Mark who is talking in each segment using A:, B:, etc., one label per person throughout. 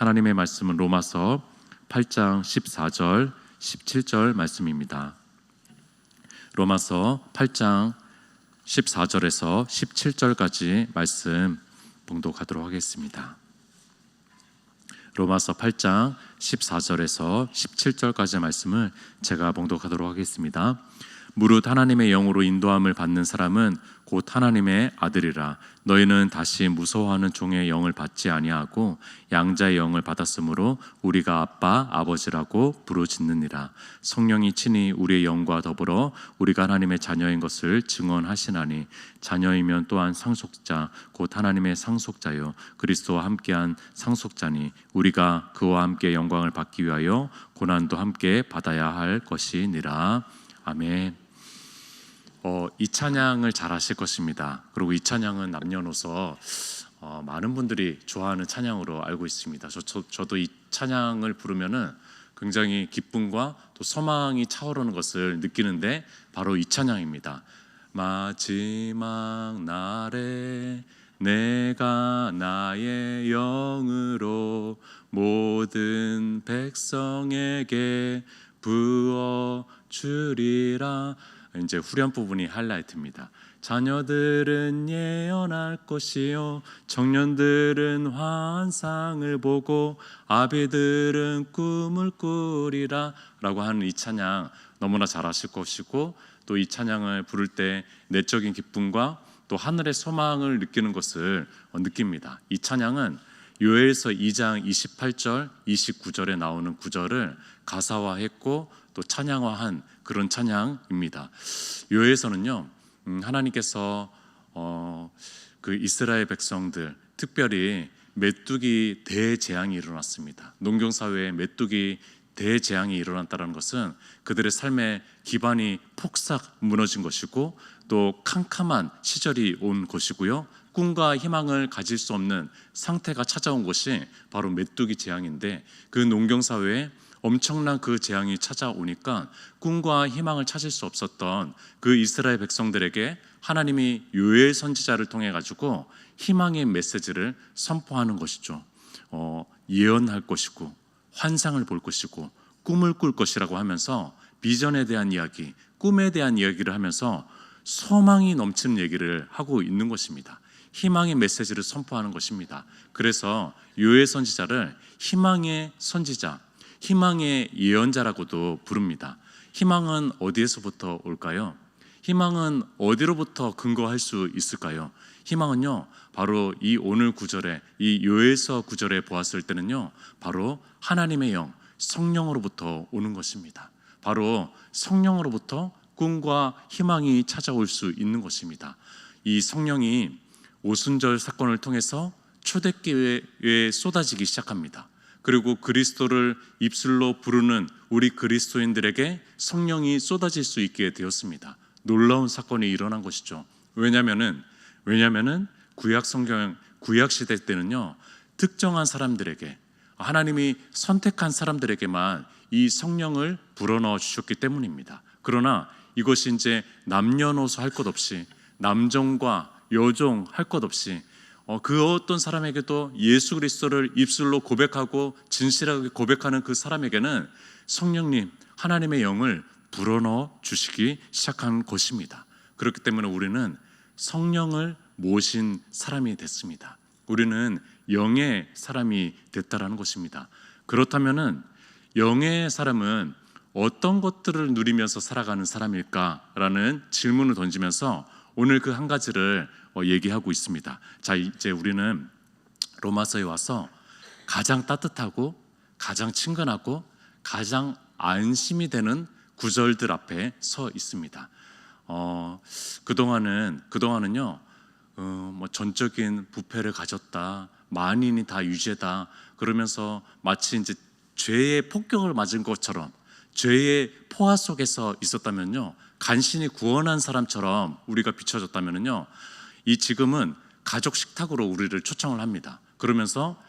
A: 하나님의 말씀은 로마서 8장 14절 17절 말씀입니다. 로마서 8장 14절에서 17절까지 말씀 봉독하도록 하겠습니다. 로마서 8장 14절에서 17절까지 말씀을 제가 봉독하도록 하겠습니다. 무릇 하나님의 영으로 인도함을 받는 사람은 곧 하나님의 아들이라. 너희는 다시 무서워하는 종의 영을 받지 아니하고 양자의 영을 받았으므로 우리가 아빠 아버지라고 부르짖느니라. 성령이 친히 우리의 영과 더불어 우리가 하나님의 자녀인 것을 증언하시나니 자녀이면 또한 상속자 곧 하나님의 상속자요 그리스도와 함께한 상속자니 우리가 그와 함께 영광을 받기 위하여 고난도 함께 받아야 할 것이니라. 아멘. 이 찬양을 잘 아실 것입니다. 그리고 이 찬양은 남녀노소 많은 분들이 좋아하는 찬양으로 알고 있습니다. 저도 이 찬양을 부르면은 굉장히 기쁨과 또 소망이 차오르는 것을 느끼는데 바로 이 찬양입니다. 마지막 날에 내가 나의 영으로 모든 백성에게 부어 주리라. 이제 후렴 부분이 하이라이트입니다. 자녀들은 예언할 것이요 청년들은 환상을 보고 아비들은 꿈을 꾸리라 라고 하는 이 찬양 너무나 잘 아실 것이고 또 이 찬양을 부를 때 내적인 기쁨과 또 하늘의 소망을 느끼는 것을 느낍니다. 이 찬양은 요엘서 2장 28절 29절에 나오는 구절을 가사화했고 또 찬양화한 그런 찬양입니다. 요엘서는요 하나님께서 그 이스라엘 백성들 특별히 메뚜기 대재앙이 일어났습니다. 농경사회에 메뚜기 대재앙이 일어났다는 것은 그들의 삶의 기반이 폭삭 무너진 것이고 또 캄캄한 시절이 온 것이고요, 꿈과 희망을 가질 수 없는 상태가 찾아온 것이 바로 메뚜기 재앙인데 그 농경사회에 엄청난 그 재앙이 찾아오니까 꿈과 희망을 찾을 수 없었던 그 이스라엘 백성들에게 하나님이 요엘 선지자를 통해 가지고 희망의 메시지를 선포하는 것이죠. 예언할 것이고 환상을 볼 것이고 꿈을 꿀 것이라고 하면서 비전에 대한 이야기, 꿈에 대한 이야기를 하면서 소망이 넘치는 얘기를 하고 있는 것입니다. 희망의 메시지를 선포하는 것입니다. 그래서 요엘 선지자를 희망의 선지자, 희망의 예언자라고도 부릅니다. 희망은 어디에서부터 올까요? 희망은 어디로부터 근거할 수 있을까요? 희망은요 바로 이 오늘 구절에 이 요엘서 구절에 보았을 때는요 바로 하나님의 영, 성령으로부터 오는 것입니다. 바로 성령으로부터 꿈과 희망이 찾아올 수 있는 것입니다. 이 성령이 오순절 사건을 통해서 초대교회에 쏟아지기 시작합니다. 그리고 그리스도를 입술로 부르는 우리 그리스도인들에게 성령이 쏟아질 수 있게 되었습니다. 놀라운 사건이 일어난 것이죠. 왜냐하면은 구약 성경, 구약 시대 때는요 특정한 사람들에게, 하나님이 선택한 사람들에게만 이 성령을 불어넣어 주셨기 때문입니다. 그러나 이것이 이제 남녀노소 할 것 없이, 남종과 여종 할 것 없이 그 어떤 사람에게도 예수 그리스도를 입술로 고백하고 진실하게 고백하는 그 사람에게는 성령님, 하나님의 영을 불어넣어 주시기 시작한 것입니다. 그렇기 때문에 우리는 성령을 모신 사람이 됐습니다. 우리는 영의 사람이 됐다라는 것입니다. 그렇다면은 영의 사람은 어떤 것들을 누리면서 살아가는 사람일까라는 질문을 던지면서 오늘 그 한 가지를 얘기하고 있습니다. 자, 이제 우리는 로마서에 와서 가장 따뜻하고 가장 친근하고 가장 안심이 되는 구절들 앞에 서 있습니다. 그동안은요 뭐 전적인 부패를 가졌다, 만인이 다 유죄다 그러면서 마치 이제 죄의 폭격을 맞은 것처럼 죄의 포화 속에서 있었다면요, 간신히 구원한 사람처럼 우리가 비춰졌다면요, 이 지금은 가족 식탁으로 우리를 초청을 합니다. 그러면서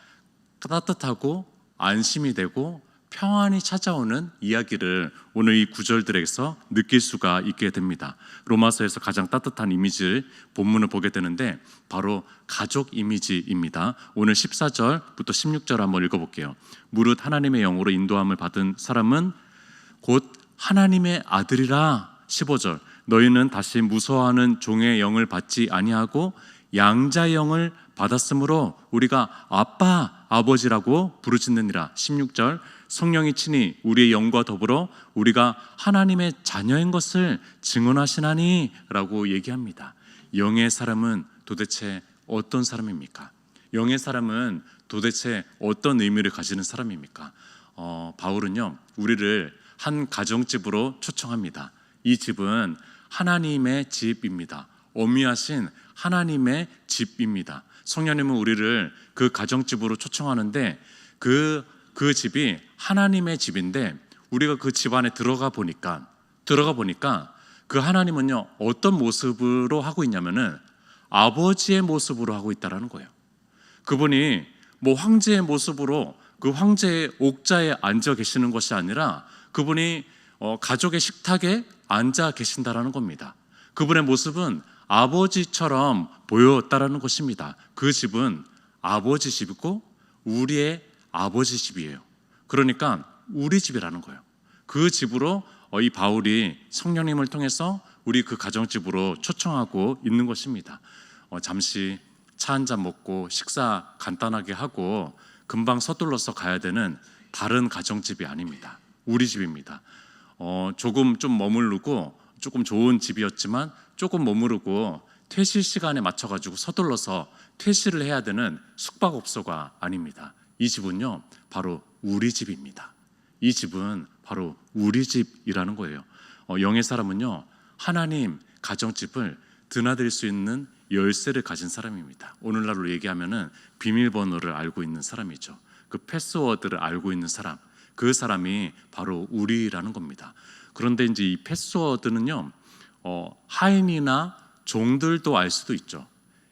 A: 따뜻하고 안심이 되고 평안이 찾아오는 이야기를 오늘 이 구절들에서 느낄 수가 있게 됩니다. 로마서에서 가장 따뜻한 이미지를 본문을 보게 되는데 바로 가족 이미지입니다. 오늘 14절부터 16절 한번 읽어볼게요. 무릇 하나님의 영으로 인도함을 받은 사람은 곧 하나님의 아들이라. 15절 너희는 다시 무서워하는 종의 영을 받지 아니하고 양자의 영을 받았으므로 우리가 아빠 아버지라고 부르짖느니라. 16절 성령이 친히 우리의 영과 더불어 우리가 하나님의 자녀인 것을 증언하시나니 라고 얘기합니다. 영의 사람은 도대체 어떤 사람입니까? 영의 사람은 도대체 어떤 의미를 가지는 사람입니까? 바울은요 우리를 한 가정집으로 초청합니다. 이 집은 하나님의 집입니다. 어미하신 하나님의 집입니다. 성령님은 우리를 그 가정집으로 초청하는데 그 집이 하나님의 집인데 우리가 그 집 안에 들어가 보니까 그 하나님은요 어떤 모습으로 하고 있냐면은 아버지의 모습으로 하고 있다라는 거예요. 그분이 뭐 황제의 모습으로 그 황제의 옥자에 앉아 계시는 것이 아니라 그분이 가족의 식탁에 앉아 계신다라는 겁니다. 그분의 모습은 아버지처럼 보였다라는 것입니다. 그 집은 아버지 집이고 우리의 아버지 집이에요. 그러니까 우리 집이라는 거예요. 그 집으로 이 바울이 성령님을 통해서 우리 그 가정집으로 초청하고 있는 것입니다. 잠시 차 한 잔 먹고 식사 간단하게 하고 금방 서둘러서 가야 되는 다른 가정집이 아닙니다. 우리 집입니다. 조금 좀 머무르고 조금 좋은 집이었지만 조금 머무르고 퇴실 시간에 맞춰가지고 서둘러서 퇴실을 해야 되는 숙박업소가 아닙니다. 이 집은요 바로 우리 집입니다. 이 집은 바로 우리 집이라는 거예요. 영의 사람은요 하나님 가정집을 드나들 수 있는 열쇠를 가진 사람입니다. 오늘날로 얘기하면은 비밀번호를 알고 있는 사람이죠. 그 패스워드를 알고 있는 사람, 그 사람이 바로 우리라는 겁니다. 그런데 이제 이 패스워드는요 하인이나 종들도 알 수도 있죠.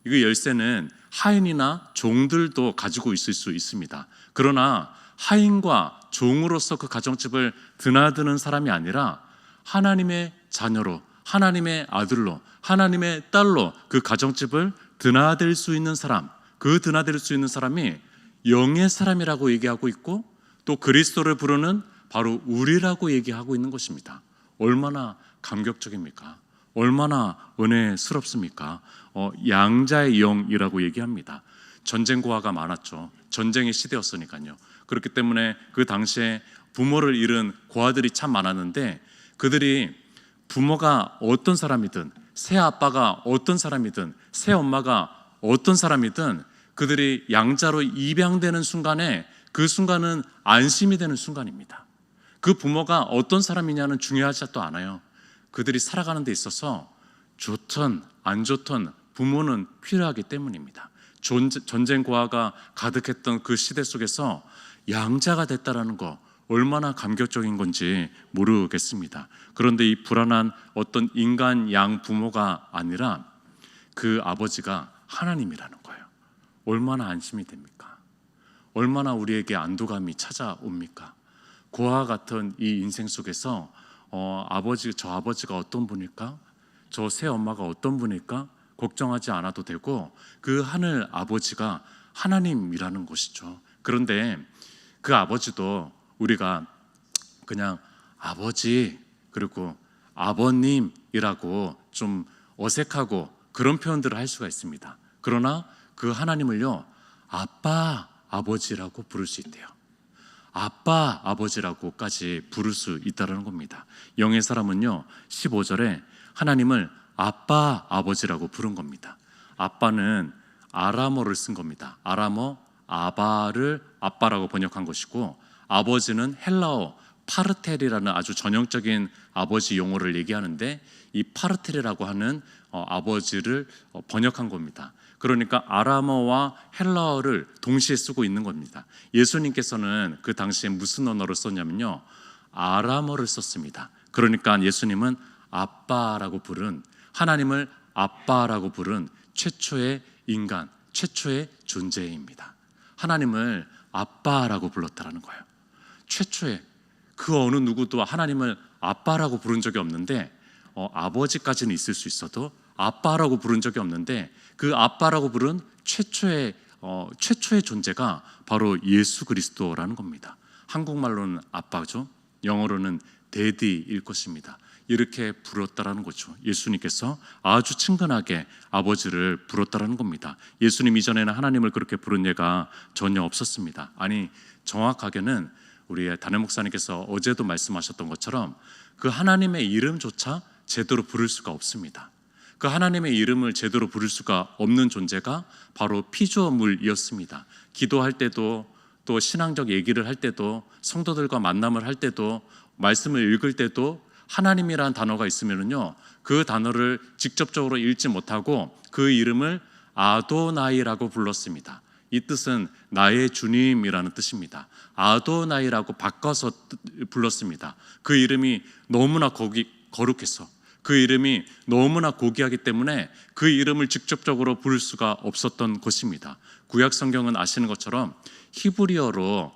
A: 이 열쇠는 하인이나 종들도 가지고 있을 수 있습니다. 그러나 하인과 종으로서 그 가정집을 드나드는 사람이 아니라 하나님의 자녀로, 하나님의 아들로, 하나님의 딸로 그 가정집을 드나들 수 있는 사람, 그 드나들 수 있는 사람이 영의 사람이라고 얘기하고 있고 또 그리스도를 부르는 바로 우리라고 얘기하고 있는 것입니다. 얼마나 감격적입니까? 얼마나 은혜스럽습니까? 양자의 영이라고 얘기합니다. 전쟁 고아가 많았죠. 전쟁의 시대였으니까요. 그렇기 때문에 그 당시에 부모를 잃은 고아들이 참 많았는데 그들이 부모가 어떤 사람이든 새 아빠가 어떤 사람이든 새 엄마가 어떤 사람이든 그들이 양자로 입양되는 순간에 그 순간은 안심이 되는 순간입니다. 그 부모가 어떤 사람이냐는 중요하지도 않아요. 그들이 살아가는 데 있어서 좋든 안 좋든 부모는 필요하기 때문입니다. 전쟁 고아가 가득했던 그 시대 속에서 양자가 됐다라는 거 얼마나 감격적인 건지 모르겠습니다. 그런데 이 불안한 어떤 인간 양 부모가 아니라 그 아버지가 하나님이라는 거예요. 얼마나 안심이 됩니까? 얼마나 우리에게 안도감이 찾아옵니까? 고아와 같은 이 인생 속에서 저 아버지가 어떤 분일까? 저 새 엄마가 어떤 분일까? 걱정하지 않아도 되고 그 하늘 아버지가 하나님이라는 것이죠. 그런데 그 아버지도 우리가 그냥 아버지 그리고 아버님이라고 좀 어색하고 그런 표현들을 할 수가 있습니다. 그러나 그 하나님을요 아빠 아버지라고 부를 수 있대요. 아빠 아버지라고까지 부를 수 있다는 겁니다. 영의 사람은요 15절에 하나님을 아빠 아버지라고 부른 겁니다. 아빠는 아람어를 쓴 겁니다. 아람어 아바를 아빠라고 번역한 것이고 아버지는 헬라어 파르텔이라는 아주 전형적인 아버지 용어를 얘기하는데 이 파르텔이라고 하는 아버지를 번역한 겁니다. 그러니까 아람어와 헬라어를 동시에 쓰고 있는 겁니다. 예수님께서는 그 당시에 무슨 언어를 썼냐면요 아람어를 썼습니다. 그러니까 예수님은 아빠라고 부른 하나님을 아빠라고 부른 최초의 인간, 최초의 존재입니다. 하나님을 아빠라고 불렀다라는 거예요. 최초의 그 어느 누구도 하나님을 아빠라고 부른 적이 없는데 아버지까지는 있을 수 있어도 아빠라고 부른 적이 없는데 그 아빠라고 부른 최초의 존재가 바로 예수 그리스도라는 겁니다. 한국말로는 아빠죠. 영어로는 데디일 것입니다. 이렇게 부렀다라는 거죠. 예수님께서 아주 친근하게 아버지를 부렀다라는 겁니다. 예수님 이전에는 하나님을 그렇게 부른 예가 전혀 없었습니다. 아니, 정확하게는 우리 담임 목사님께서 어제도 말씀하셨던 것처럼 그 하나님의 이름조차 제대로 부를 수가 없습니다. 그 하나님의 이름을 제대로 부를 수가 없는 존재가 바로 피조물이었습니다. 기도할 때도 또 신앙적 얘기를 할 때도 성도들과 만남을 할 때도 말씀을 읽을 때도 하나님이라는 단어가 있으면요, 그 단어를 직접적으로 읽지 못하고 그 이름을 아도나이라고 불렀습니다. 이 뜻은 나의 주님이라는 뜻입니다. 아도나이라고 바꿔서 불렀습니다. 그 이름이 너무나 거룩해서, 그 이름이 너무나 고귀하기 때문에 그 이름을 직접적으로 부를 수가 없었던 것입니다. 구약 성경은 아시는 것처럼 히브리어로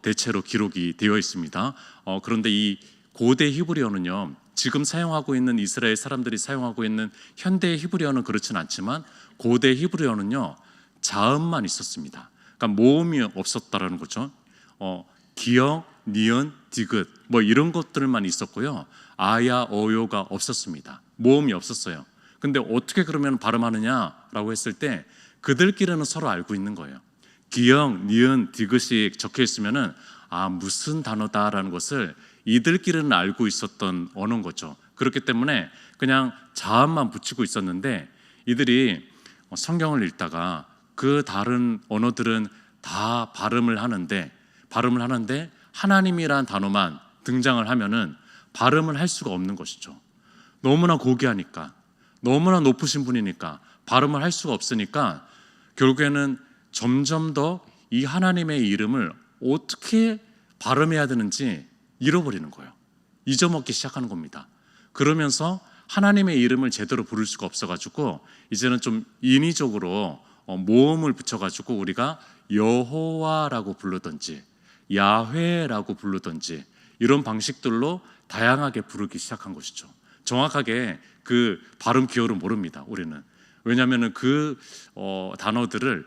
A: 대체로 기록이 되어 있습니다. 그런데 이 고대 히브리어는요, 지금 사용하고 있는 이스라엘 사람들이 사용하고 있는 현대 히브리어는 그렇진 않지만 고대 히브리어는요, 자음만 있었습니다. 그러니까 모음이 없었다라는 거죠. 기역, 니은, 디귿 뭐 이런 것들만 있었고요. 아야, 어요가 없었습니다. 모음이 없었어요. 근데 어떻게 그러면 발음하느냐라고 했을 때 그들끼리는 서로 알고 있는 거예요. 기역, 니은, 디귿이 적혀 있으면은 무슨 단어다라는 것을 이들끼리는 알고 있었던 언어인 거죠. 그렇기 때문에 그냥 자음만 붙이고 있었는데 이들이 성경을 읽다가 그 다른 언어들은 다 발음을 하는데 하나님이란 단어만 등장을 하면은 발음을 할 수가 없는 것이죠. 너무나 고귀하니까, 너무나 높으신 분이니까 발음을 할 수가 없으니까 결국에는 점점 더 이 하나님의 이름을 어떻게 발음해야 되는지 잃어버리는 거예요. 잊어먹기 시작하는 겁니다. 그러면서 하나님의 이름을 제대로 부를 수가 없어가지고 이제는 좀 인위적으로 모음을 붙여가지고 우리가 여호와라고 부르든지 야훼라고 부르든지 이런 방식들로 다양하게 부르기 시작한 것이죠. 정확하게 그 발음 기호를 모릅니다. 우리는. 왜냐하면 그 단어들을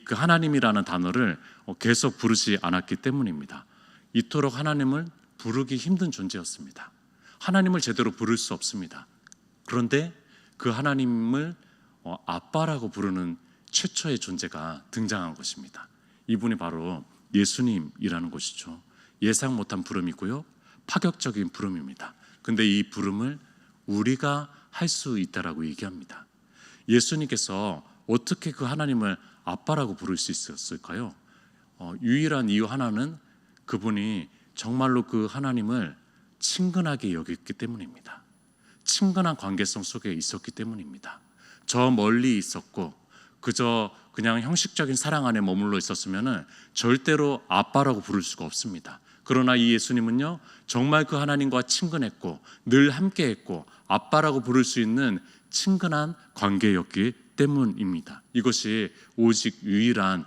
A: 그 하나님이라는 단어를 계속 부르지 않았기 때문입니다. 이토록 하나님을 부르기 힘든 존재였습니다. 하나님을 제대로 부를 수 없습니다. 그런데 그 하나님을 아빠라고 부르는 최초의 존재가 등장한 것입니다. 이분이 바로 예수님이라는 것이죠. 예상 못한 부름이고요, 파격적인 부름입니다. 근데 이 부름을 우리가 할 수 있다라고 얘기합니다. 예수님께서 어떻게 그 하나님을 아빠라고 부를 수 있었을까요? 유일한 이유 하나는 그분이 정말로 그 하나님을 친근하게 여겼기 때문입니다. 친근한 관계성 속에 있었기 때문입니다. 저 멀리 있었고 그저 그냥 형식적인 사랑 안에 머물러 있었으면 절대로 아빠라고 부를 수가 없습니다. 그러나 이 예수님은요, 정말 그 하나님과 친근했고 늘 함께했고 아빠라고 부를 수 있는 친근한 관계였기 때문입니다. 이것이 오직 유일한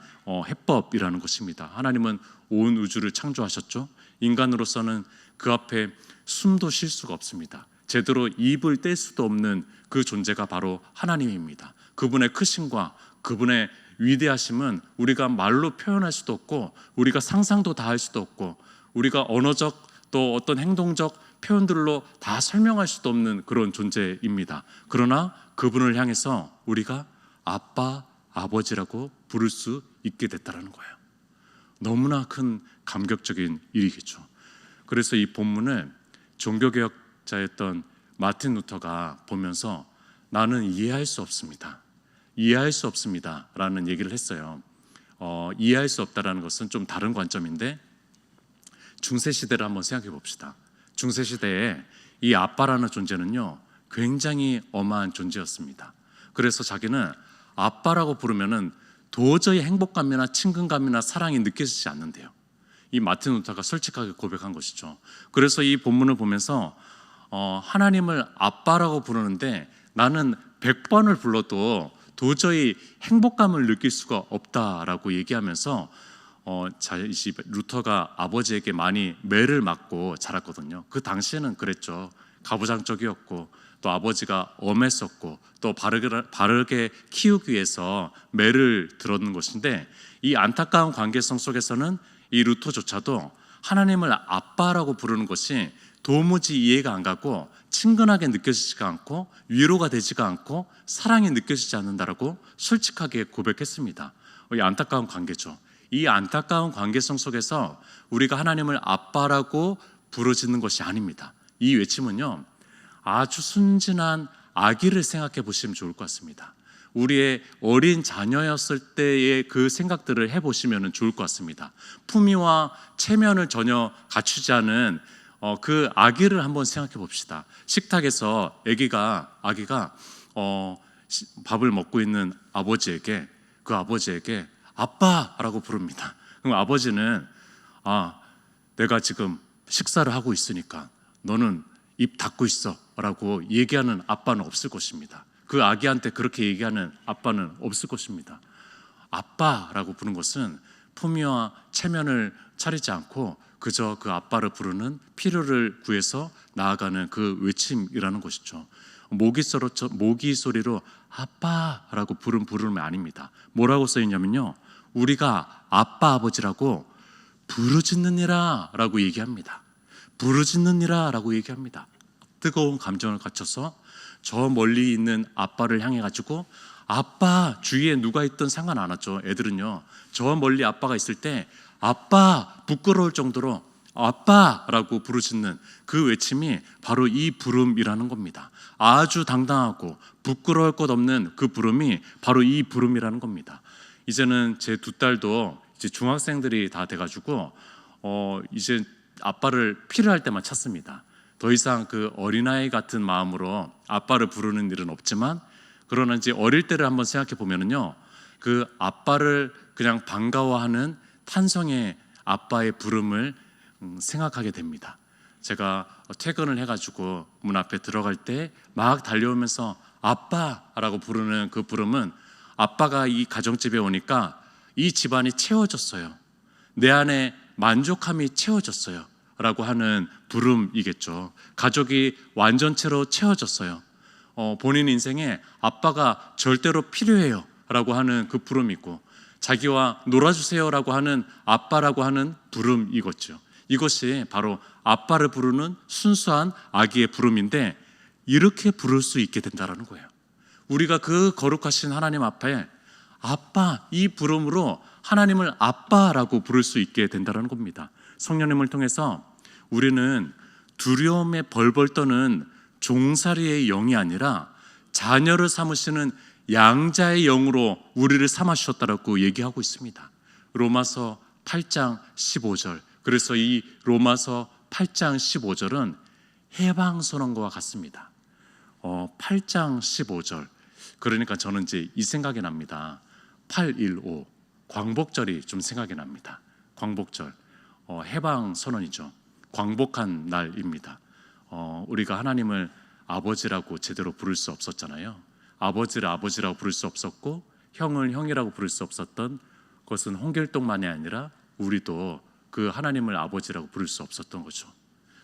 A: 해법이라는 것입니다. 하나님은 온 우주를 창조하셨죠. 인간으로서는 그 앞에 숨도 쉴 수가 없습니다. 제대로 입을 뗄 수도 없는 그 존재가 바로 하나님입니다. 그분의 크심과 그분의 위대하심은 우리가 말로 표현할 수도 없고 우리가 상상도 다 할 수도 없고 우리가 언어적 또 어떤 행동적 표현들로 다 설명할 수도 없는 그런 존재입니다. 그러나 그분을 향해서 우리가 아빠, 아버지라고 부를 수 있게 됐다는 거예요. 너무나 큰 감격적인 일이겠죠. 그래서 이 본문을 종교개혁자였던 마틴 루터가 보면서 나는 이해할 수 없습니다. 이해할 수 없습니다 라는 얘기를 했어요. 이해할 수 없다라는 것은 좀 다른 관점인데 중세시대를 한번 생각해 봅시다. 중세시대에 이 아빠라는 존재는요, 굉장히 엄한 존재였습니다. 그래서 자기는 아빠라고 부르면은 도저히 행복감이나 친근감이나 사랑이 느껴지지 않는데요. 이 마틴 루터가 솔직하게 고백한 것이죠. 그래서 이 본문을 보면서 하나님을 아빠라고 부르는데 나는 100번을 불러도 도저히 행복감을 느낄 수가 없다라고 얘기하면서 이 집 루터가 아버지에게 많이 매를 맞고 자랐거든요. 그 당시에는 그랬죠. 가부장적이었고 또 아버지가 엄했었고 또 바르게 키우기 위해서 매를 들었는 것인데, 이 안타까운 관계성 속에서는 이 루터조차도 하나님을 아빠라고 부르는 것이 도무지 이해가 안 가고 친근하게 느껴지지가 않고 위로가 되지가 않고 사랑이 느껴지지 않는다라고 솔직하게 고백했습니다. 이 안타까운 관계죠. 이 안타까운 관계성 속에서 우리가 하나님을 아빠라고 부르짖는 것이 아닙니다. 이 외침은요, 아주 순진한 아기를 생각해 보시면 좋을 것 같습니다. 우리의 어린 자녀였을 때의 그 생각들을 해보시면 좋을 것 같습니다. 품위와 체면을 전혀 갖추지 않은 그 아기를 한번 생각해 봅시다. 식탁에서 아기가 밥을 먹고 있는 아버지에게, 그 아버지에게 아빠라고 부릅니다. 그럼 아버지는 내가 지금 식사를 하고 있으니까 너는 입 닫고 있어 라고 얘기하는 아빠는 없을 것입니다. 그 아기한테 그렇게 얘기하는 아빠는 없을 것입니다. 아빠라고 부르는 것은 품위와 체면을 차리지 않고 그저 그 아빠를 부르는 필요를 구해서 나아가는 그 외침이라는 것이죠. 모기 소리로 아빠라고 부름이 아닙니다. 뭐라고 써있냐면요, 우리가 아빠 아버지라고 부르짖느니라 라고 얘기합니다. 부르짖느니라 라고 얘기합니다. 뜨거운 감정을 갖춰서 저 멀리 있는 아빠를 향해 가지고, 아빠 주위에 누가 있든 상관 안 하죠. 애들은요, 저 멀리 아빠가 있을 때 아빠 부끄러울 정도로 아빠라고 부르짖는 그 외침이 바로 이 부름이라는 겁니다. 아주 당당하고 부끄러울 것 없는 그 부름이 바로 이 부름이라는 겁니다. 이제는 제 두 딸도 이제 중학생들이 다 돼가지고 이제 아빠를 필요할 때만 찾습니다. 더 이상 그 어린아이 같은 마음으로 아빠를 부르는 일은 없지만, 그러나 이제 어릴 때를 한번 생각해 보면은요, 그 아빠를 그냥 반가워하는 탄성의 아빠의 부름을 생각하게 됩니다. 제가 퇴근을 해가지고 문 앞에 들어갈 때 막 달려오면서 아빠라고 부르는 그 부름은, 아빠가 이 가정집에 오니까 이 집안이 채워졌어요, 내 안에 만족함이 채워졌어요 라고 하는 부름이겠죠. 가족이 완전체로 채워졌어요. 본인 인생에 아빠가 절대로 필요해요 라고 하는 그 부름이 있고, 자기와 놀아주세요 라고 하는 아빠라고 하는 부름이겠죠. 이것이 바로 아빠를 부르는 순수한 아기의 부름인데, 이렇게 부를 수 있게 된다는 거예요. 우리가 그 거룩하신 하나님 앞에 아빠, 이 부름으로 하나님을 아빠라고 부를 수 있게 된다는 겁니다. 성령님을 통해서 우리는 두려움에 벌벌 떠는 종살이의 영이 아니라 자녀를 삼으시는 양자의 영으로 우리를 삼아 주셨다라고 얘기하고 있습니다. 로마서 8장 15절. 그래서 이 로마서 8장 15절은 해방선언과 같습니다. 8장 15절. 그러니까 저는 이제 이 생각이 납니다. 815 광복절이 좀 생각이 납니다. 광복절, 해방선언이죠. 광복한 날입니다. 우리가 하나님을 아버지라고 제대로 부를 수 없었잖아요. 아버지를 아버지라고 부를 수 없었고, 형을 형이라고 부를 수 없었던 것은 홍길동만이 아니라 우리도 그 하나님을 아버지라고 부를 수 없었던 거죠.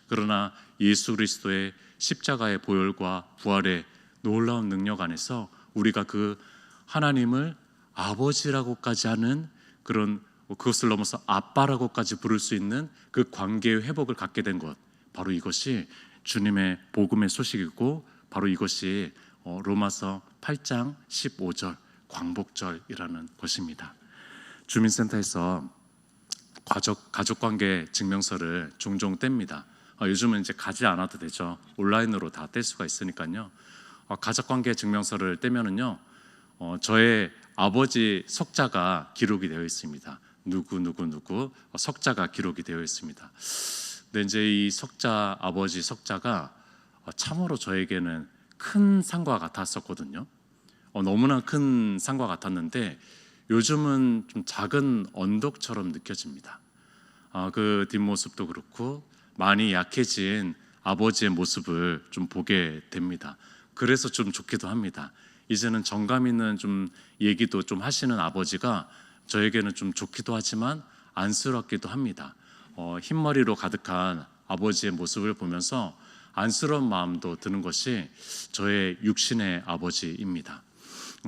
A: 그러나 예수 그리스도의 십자가의 보혈과 부활의 놀라운 능력 안에서 우리가 그 하나님을 아버지라고까지 하는 그런, 그것을 넘어서 아빠라고까지 부를 수 있는 그 관계의 회복을 갖게 된 것, 바로 이것이 주님의 복음의 소식이고, 바로 이것이 로마서 8장 15절 광복절이라는 것입니다. 주민센터에서 가족관계 증명서를 종종 뗍니다. 요즘은 이제 가지 않아도 되죠. 온라인으로 다 뗄 수가 있으니까요. 가족관계 증명서를 떼면은요, 저의 아버지 석자가 기록이 되어 있습니다. 누구 석자가 기록이 되어 있습니다. 근데 이제 이 석자, 아버지 석자가 참으로 저에게는 큰 상과 같았었거든요. 너무나 큰 상과 같았는데 요즘은 좀 작은 언덕처럼 느껴집니다. 그 뒷모습도 그렇고 많이 약해진 아버지의 모습을 좀 보게 됩니다. 그래서 좀 좋기도 합니다. 이제는 정감 있는 좀 얘기도 좀 하시는 아버지가 저에게는 좀 좋기도 하지만 안쓰럽기도 합니다. 흰머리로 가득한 아버지의 모습을 보면서 안쓰러운 마음도 드는 것이 저의 육신의 아버지입니다.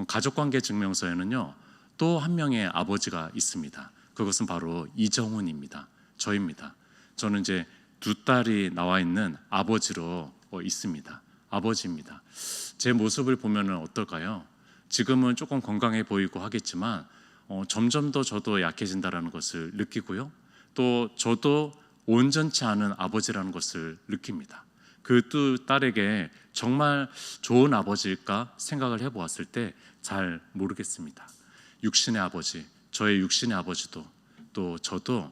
A: 가족관계 증명서에는요, 또 한 명의 아버지가 있습니다. 그것은 바로 이정훈입니다. 저입니다. 저는 이제 두 딸이 나와 있는 아버지로 있습니다. 아버지입니다. 제 모습을 보면 어떨까요? 지금은 조금 건강해 보이고 하겠지만 점점 더 저도 약해진다는 것을 느끼고요. 또 저도 온전치 않은 아버지라는 것을 느낍니다. 그 두 딸에게 정말 좋은 아버지일까 생각을 해보았을 때 잘 모르겠습니다. 육신의 아버지, 저의 육신의 아버지도 또 저도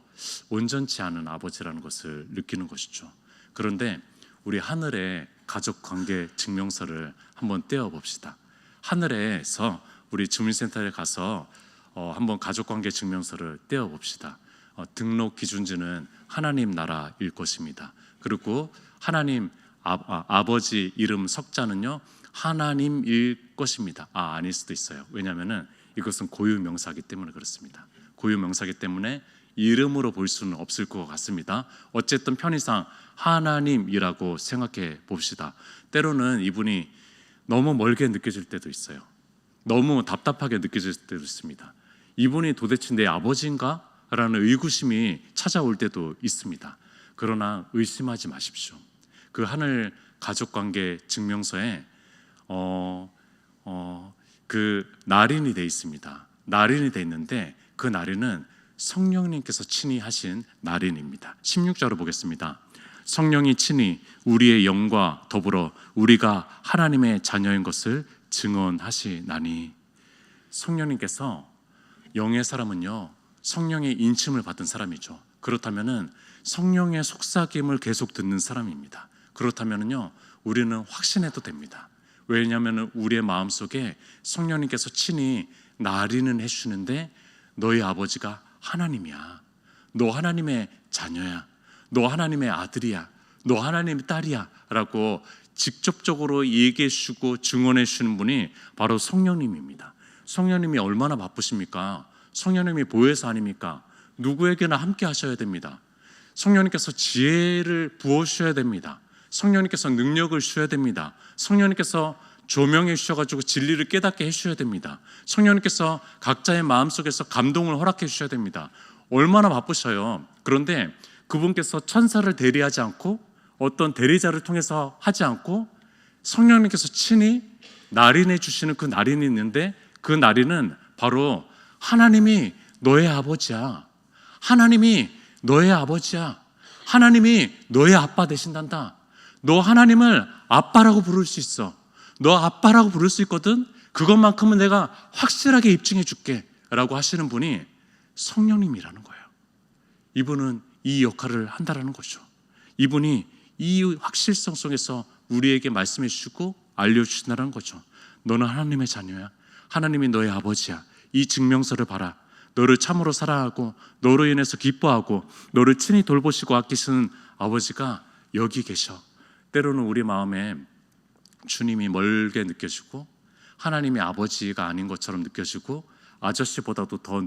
A: 온전치 않은 아버지라는 것을 느끼는 것이죠. 그런데 우리 하늘의 가족관계 증명서를 한번 떼어봅시다. 하늘에서 우리 주민센터에 가서 한번 가족관계 증명서를 떼어봅시다. 등록 기준지는 하나님 나라일 것입니다. 그리고 하나님 아버지 이름 석자는요 하나님일 것입니다. 아닐 수도 있어요. 왜냐하면 이것은 고유 명사이기 때문에 그렇습니다. 고유 명사이기 때문에 이름으로 볼 수는 없을 것 같습니다. 어쨌든 편의상 하나님이라고 생각해 봅시다. 때로는 이분이 너무 멀게 느껴질 때도 있어요. 너무 답답하게 느껴질 때도 있습니다. 이분이 도대체 내 아버지인가? 라는 의구심이 찾아올 때도 있습니다. 그러나 의심하지 마십시오. 그 하늘 가족관계 증명서에 그 날인이 돼 있습니다. 날인이 돼 있는데 그 날인은 성령님께서 친히 하신 날인입니다. 16절을 보겠습니다. 성령이 친히 우리의 영과 더불어 우리가 하나님의 자녀인 것을 증언하시나니. 성령님께서 영의 사람은요 성령의 인침을 받은 사람이죠. 그렇다면은 성령의 속삭임을 계속 듣는 사람입니다. 그렇다면은요 우리는 확신해도 됩니다. 왜냐하면 우리의 마음속에 성령님께서 친히 날인은 해주시는데 너희 아버지가 하나님이야. 너 하나님의 자녀야. 너 하나님의 아들이야. 너 하나님의 딸이야 라고 직접적으로 얘기해 주시고 증언해 주시는 분이 바로 성령님입니다. 성령님이 얼마나 바쁘십니까? 성령님이 보혜사 아닙니까? 누구에게나 함께 하셔야 됩니다. 성령님께서 지혜를 부어주셔야 됩니다. 성령님께서 능력을 주셔야 됩니다. 성령님께서 조명해 주셔가지고 진리를 깨닫게 해주셔야 됩니다. 성령님께서 각자의 마음속에서 감동을 허락해 주셔야 됩니다. 얼마나 바쁘셔요. 그런데 그분께서 천사를 대리하지 않고 어떤 대리자를 통해서 하지 않고 성령님께서 친히 날인해 주시는 그 날인이 있는데 그 날인은 바로 하나님이 너의 아버지야. 하나님이 너의 아버지야. 하나님이 너의 아빠 되신단다. 너 하나님을 아빠라고 부를 수 있어. 너 아빠라고 부를 수 있거든. 그것만큼은 내가 확실하게 입증해 줄게 라고 하시는 분이 성령님이라는 거예요. 이분은 이 역할을 한다라는 거죠. 이분이 이 확실성 속에서 우리에게 말씀해 주시고 알려주신다는 거죠. 너는 하나님의 자녀야. 하나님이 너의 아버지야. 이 증명서를 봐라. 너를 참으로 사랑하고 너로 인해서 기뻐하고 너를 친히 돌보시고 아끼시는 아버지가 여기 계셔. 때로는 우리 마음에 주님이 멀게 느껴지고 하나님이 아버지가 아닌 것처럼 느껴지고 아저씨보다도 더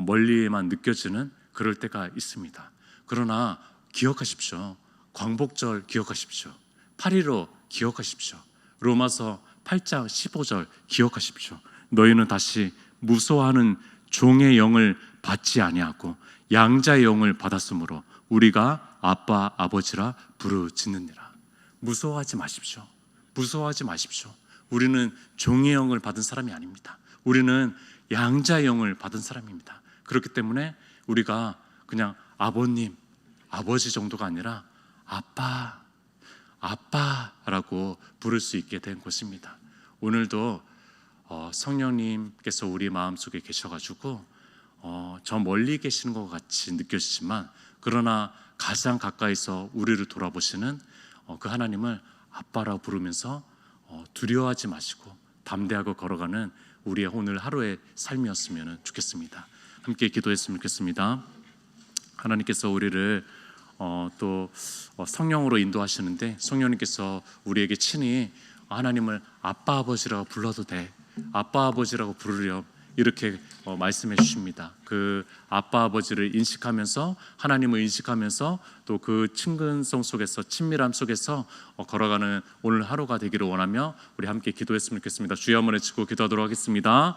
A: 멀리에만 느껴지는 그럴 때가 있습니다. 그러나 기억하십시오. 광복절 기억하십시오. 8.15 기억하십시오. 로마서 8장 15절 기억하십시오. 너희는 다시 무서워하는 종의 영을 받지 아니하고 양자의 영을 받았으므로 우리가 아빠 아버지라 부르짖느니라. 무서워하지 마십시오. 무서워하지 마십시오. 우리는 종의 영을 받은 사람이 아닙니다. 우리는 양자의 영을 받은 사람입니다. 그렇기 때문에 우리가 그냥 아버님, 아버지 정도가 아니라 아빠, 아빠라고 부를 수 있게 된 것입니다. 오늘도 성령님께서 우리 마음속에 계셔가지고 저 멀리 계시는 것 같이 느껴지지만 그러나 가장 가까이서 우리를 돌아보시는 그 하나님을 아빠라고 부르면서 두려워하지 마시고 담대하고 걸어가는 우리의 오늘 하루의 삶이었으면 좋겠습니다. 함께 기도했으면 좋겠습니다. 하나님께서 우리를 또 성령으로 인도하시는데 성령님께서 우리에게 친히 하나님을 아빠 아버지라고 불러도 돼. 아빠 아버지라고 부르렴. 이렇게 말씀해 주십니다. 그 아빠 아버지를 인식하면서 하나님을 인식하면서 또 그 친근성 속에서 친밀함 속에서 걸어가는 오늘 하루가 되기를 원하며 우리 함께 기도했으면 좋겠습니다. 주여 한번 외치고 기도하도록 하겠습니다.